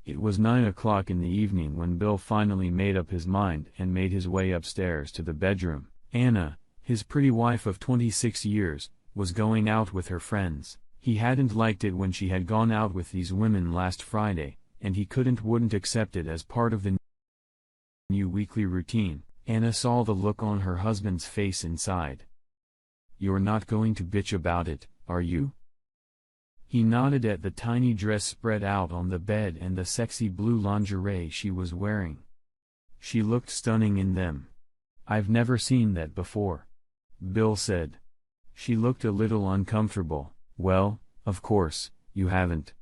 It was 9 o'clock in the evening when Bill finally made up his mind and made his way upstairs to the bedroom. Anna, his pretty wife of 26 years, was going out with her friends. He hadn't liked it when she had gone out with these women last Friday, and he wouldn't accept it as part of the new weekly routine. Anna saw the look on her husband's face inside. "You're not going to bitch about it, are you?" He nodded at the tiny dress spread out on the bed and the sexy blue lingerie she was wearing. She looked stunning in them. "I've never seen that before," Bill said. She looked a little uncomfortable. "Well, of course, you haven't.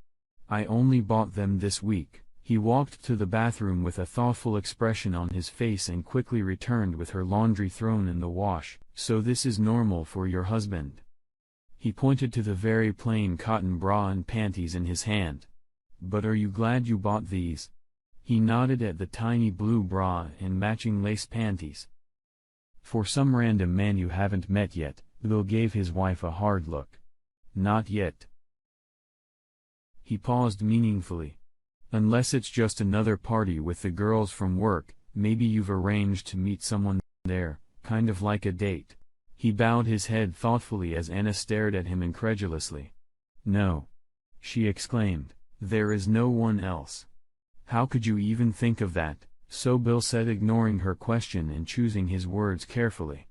I only bought them this week." He walked to the bathroom with a thoughtful expression on his face and quickly returned with her laundry thrown in the wash. "So this is normal for your husband?" He pointed to the very plain cotton bra and panties in his hand. "But are you glad you bought these?" He nodded at the tiny blue bra and matching lace panties. "For some random man you haven't met yet," Bill gave his wife a hard look. "Not yet." He paused meaningfully. "Unless it's just another party with the girls from work, maybe you've arranged to meet someone there, kind of like a date." He bowed his head thoughtfully as Anna stared at him incredulously. "No," she exclaimed, "there is no one else. How could you even think of that?" "So," Bill said, ignoring her question and choosing his words carefully.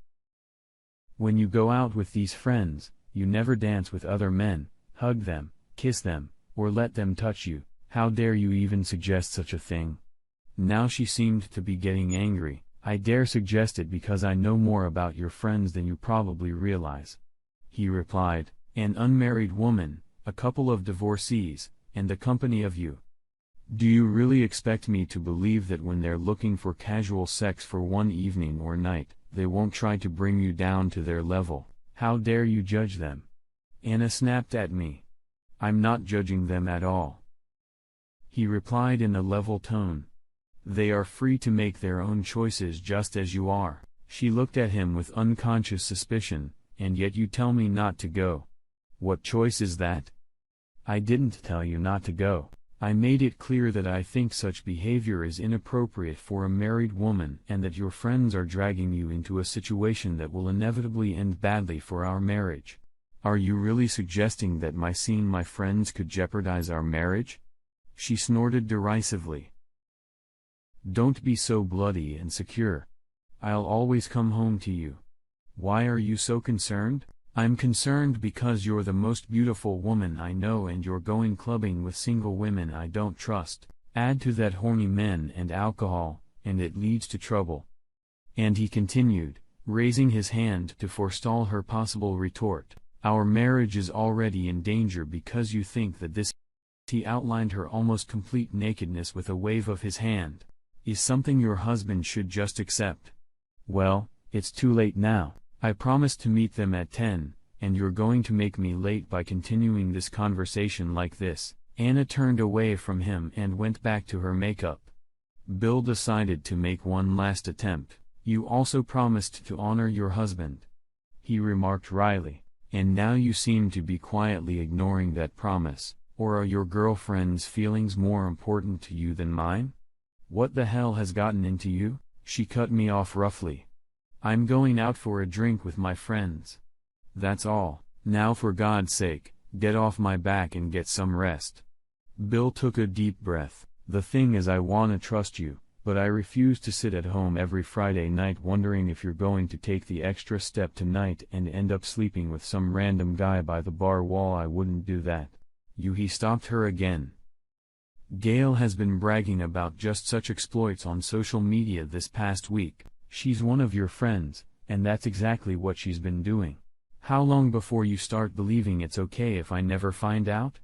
"When you go out with these friends, you never dance with other men, hug them, kiss them, or let them touch you. How dare you even suggest such a thing?" Now she seemed to be getting angry. "I dare suggest it because I know more about your friends than you probably realize," he replied. "An unmarried woman, a couple of divorcees, and the company of you. Do you really expect me to believe that when they're looking for casual sex for one evening or night, they won't try to bring you down to their level? How dare you judge them?" Anna snapped at me. "I'm not judging them at all," he replied in a level tone. "They are free to make their own choices just as you are." She looked at him with unconscious suspicion. "And yet you tell me not to go. What choice is that?" "I didn't tell you not to go. I made it clear that I think such behavior is inappropriate for a married woman and that your friends are dragging you into a situation that will inevitably end badly for our marriage." "Are you really suggesting that my seeing my friends could jeopardize our marriage?" She snorted derisively. "Don't be so bloody and secure. I'll always come home to you. Why are you so concerned?" "I'm concerned because you're the most beautiful woman I know and you're going clubbing with single women I don't trust. Add to that horny men and alcohol, and it leads to trouble." And he continued, raising his hand to forestall her possible retort. "Our marriage is already in danger because you think that this," he outlined her almost complete nakedness with a wave of his hand, "is something your husband should just accept. Well, it's too late now. I promised to meet them at 10, and you're going to make me late by continuing this conversation like this." Anna turned away from him and went back to her makeup. Bill decided to make one last attempt. "You also promised to honor your husband," he remarked wryly, "and now you seem to be quietly ignoring that promise. Or are your girlfriend's feelings more important to you than mine? What the hell has gotten into you?" She cut me off roughly. "I'm going out for a drink with my friends. That's all. Now for God's sake, get off my back and get some rest." Bill took a deep breath. "The thing is I wanna trust you, but I refuse to sit at home every Friday night wondering if you're going to take the extra step tonight and end up sleeping with some random guy by the bar wall. I wouldn't do that." He stopped her again. "Gail has been bragging about just such exploits on social media this past week. She's one of your friends, and that's exactly what she's been doing. How long before you start believing it's okay if I never find out?"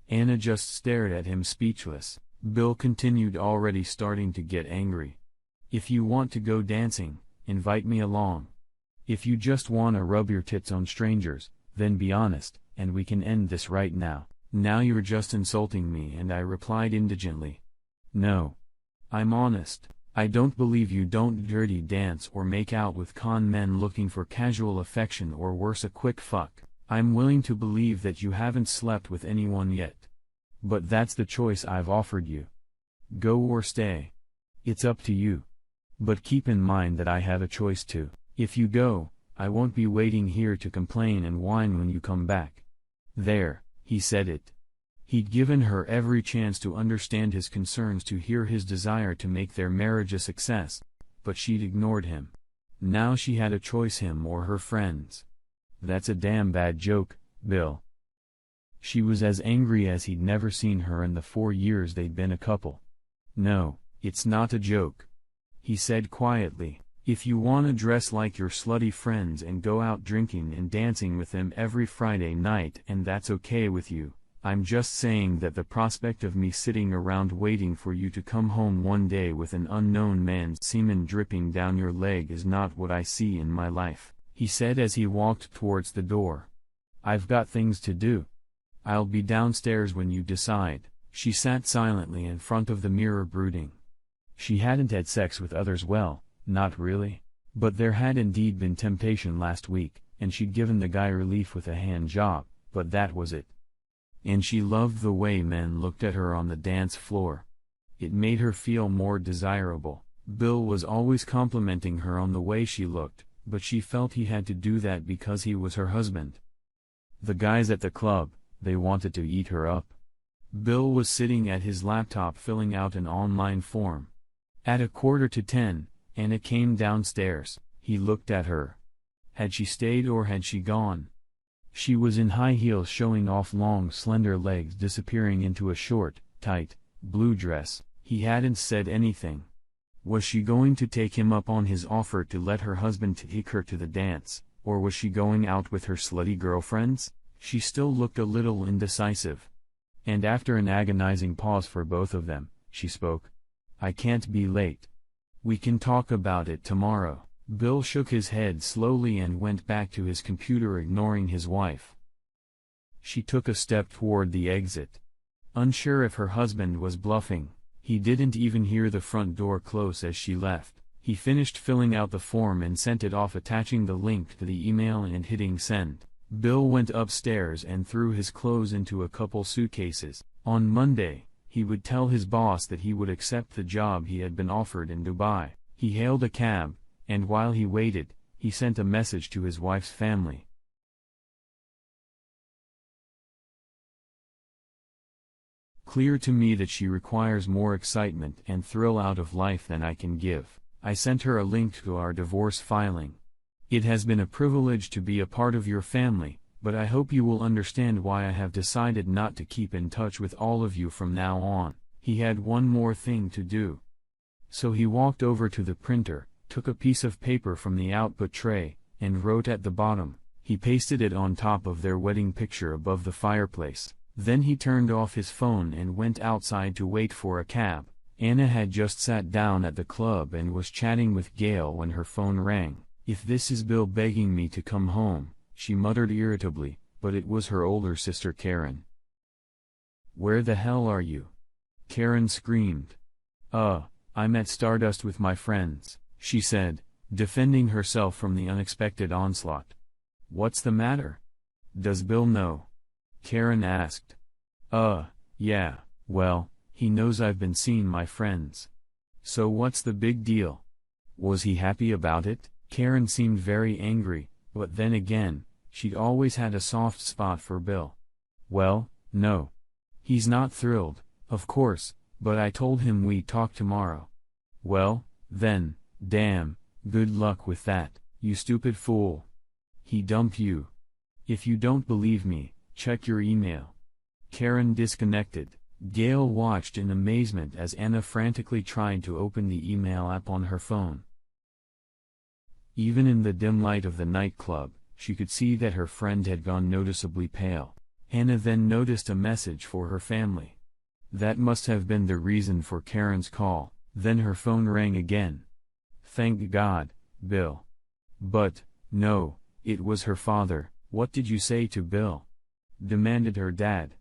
Anna just stared at him speechless. Bill continued, already starting to get angry. "If you want to go dancing, invite me along. If you just wanna rub your tits on strangers, then be honest, and we can end this right now." "Now you're just insulting me," and I replied indigently. "No. I'm honest. I don't believe you don't dirty dance or make out with con men looking for casual affection or worse, a quick fuck. I'm willing to believe that you haven't slept with anyone yet. But that's the choice I've offered you. Go or stay. It's up to you. But keep in mind that I have a choice too. If you go, I won't be waiting here to complain and whine when you come back. There, he said it. He'd given her every chance to understand his concerns, to hear his desire to make their marriage a success, but she'd ignored him. Now she had a choice, him or her friends. That's a damn bad joke, Bill. She was as angry as he'd never seen her in the 4 years they'd been a couple. No, it's not a joke, he said quietly. If you want to dress like your slutty friends and go out drinking and dancing with them every Friday night, and that's okay with you, I'm just saying that the prospect of me sitting around waiting for you to come home one day with an unknown man's semen dripping down your leg is not what I see in my life, he said as he walked towards the door. I've got things to do. I'll be downstairs when you decide. She sat silently in front of the mirror, brooding. She hadn't had sex with others, well, not really. But there had indeed been temptation last week, and she'd given the guy relief with a hand job, but that was it. And she loved the way men looked at her on the dance floor. It made her feel more desirable. Bill was always complimenting her on the way she looked, but she felt he had to do that because he was her husband. The guys at the club, they wanted to eat her up. Bill was sitting at his laptop filling out an online form. At 9:45, Anna came downstairs. He looked at her. Had she stayed or had she gone? She was in high heels, showing off long slender legs disappearing into a short, tight, blue dress. He hadn't said anything. Was she going to take him up on his offer to let her husband take her to the dance, or was she going out with her slutty girlfriends? She still looked a little indecisive. And after an agonizing pause for both of them, she spoke. I can't be late. We can talk about it tomorrow. Bill shook his head slowly and went back to his computer, ignoring his wife. She took a step toward the exit. Unsure if her husband was bluffing, he didn't even hear the front door close as she left. He finished filling out the form and sent it off, attaching the link to the email and hitting send. Bill went upstairs and threw his clothes into a couple suitcases. On Monday, he would tell his boss that he would accept the job he had been offered in Dubai. He hailed a cab, and while he waited, he sent a message to his wife's family. Clear to me that she requires more excitement and thrill out of life than I can give. I sent her a link to our divorce filing. It has been a privilege to be a part of your family, but I hope you will understand why I have decided not to keep in touch with all of you from now on. He had one more thing to do. So he walked over to the printer, took a piece of paper from the output tray, and wrote at the bottom. He pasted it on top of their wedding picture above the fireplace. Then he turned off his phone and went outside to wait for a cab. Anna had just sat down at the club and was chatting with Gail when her phone rang. If this is Bill begging me to come home, she muttered irritably, but it was her older sister Karen. Where the hell are you? Karen screamed. I'm at Stardust with my friends, she said, defending herself from the unexpected onslaught. What's the matter? Does Bill know? Karen asked. Yeah, well, he knows I've been seeing my friends. So what's the big deal? Was he happy about it? Karen seemed very angry, but then again, she'd always had a soft spot for Bill. Well, no. He's not thrilled, of course, but I told him we'd talk tomorrow. Well, then, damn, good luck with that, you stupid fool. He dumped you. If you don't believe me, check your email. Karen disconnected. Gail watched in amazement as Anna frantically tried to open the email app on her phone. Even in the dim light of the nightclub, she could see that her friend had gone noticeably pale. Anna then noticed a message for her family. That must have been the reason for Karen's call. Then her phone rang again. Thank God, Bill. But, no, it was her father. What did you say to Bill? Demanded her dad.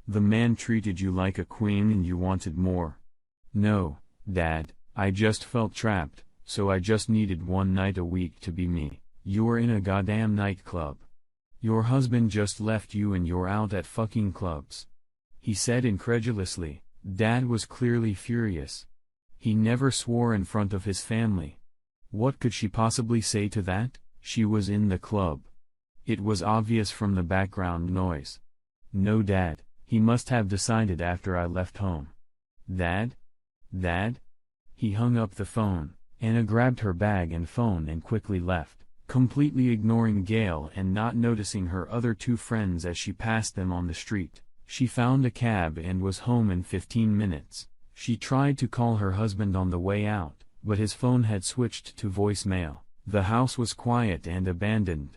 The man treated you like a queen and you wanted more. No, Dad, I just felt trapped, so I just needed one night a week to be me. You're in a goddamn nightclub. Your husband just left you and you're out at fucking clubs. He said incredulously. Dad was clearly furious. He never swore in front of his family. What could she possibly say to that? She was in the club. It was obvious from the background noise. No, Dad, he must have decided after I left home. Dad? Dad? He hung up the phone. Anna grabbed her bag and phone and quickly left, completely ignoring Gail and not noticing her other two friends as she passed them on the street. She found a cab and was home in 15 minutes. She tried to call her husband on the way out, but his phone had switched to voicemail. The house was quiet and abandoned.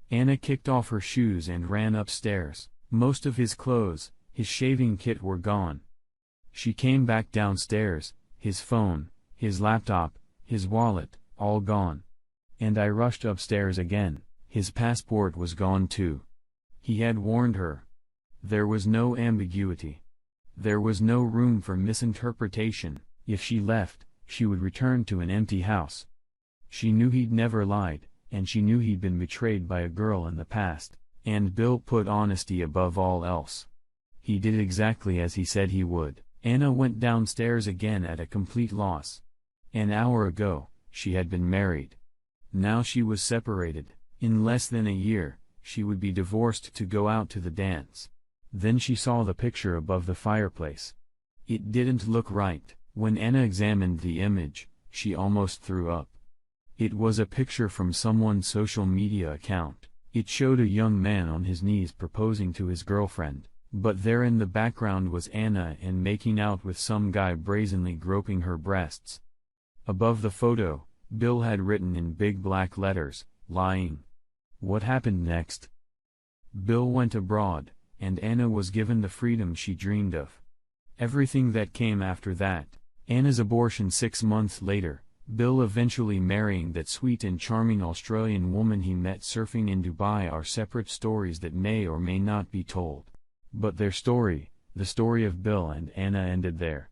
Anna kicked off her shoes and ran upstairs. Most of his clothes, his shaving kit were gone. She came back downstairs, his phone, his laptop, his wallet, all gone. And I rushed upstairs again. His passport was gone too. He had warned her. There was no ambiguity. There was no room for misinterpretation. If she left, she would return to an empty house. She knew he'd never lied, and she knew he'd been betrayed by a girl in the past, and Bill put honesty above all else. He did exactly as he said he would. Anna went downstairs again at a complete loss. An hour ago, she had been married. Now she was separated. In less than a year, she would be divorced to go out to the dance. Then she saw the picture above the fireplace. It didn't look right. When Anna examined the image, she almost threw up. It was a picture from someone's social media account. It showed a young man on his knees proposing to his girlfriend, but there in the background was Anna and making out with some guy brazenly groping her breasts. Above the photo, Bill had written in big black letters, "Lying." What happened next? Bill went abroad, and Anna was given the freedom she dreamed of. Everything that came after that, Anna's abortion 6 months later, Bill eventually marrying that sweet and charming Australian woman he met surfing in Dubai are separate stories that may or may not be told. But their story, the story of Bill and Anna, ended there.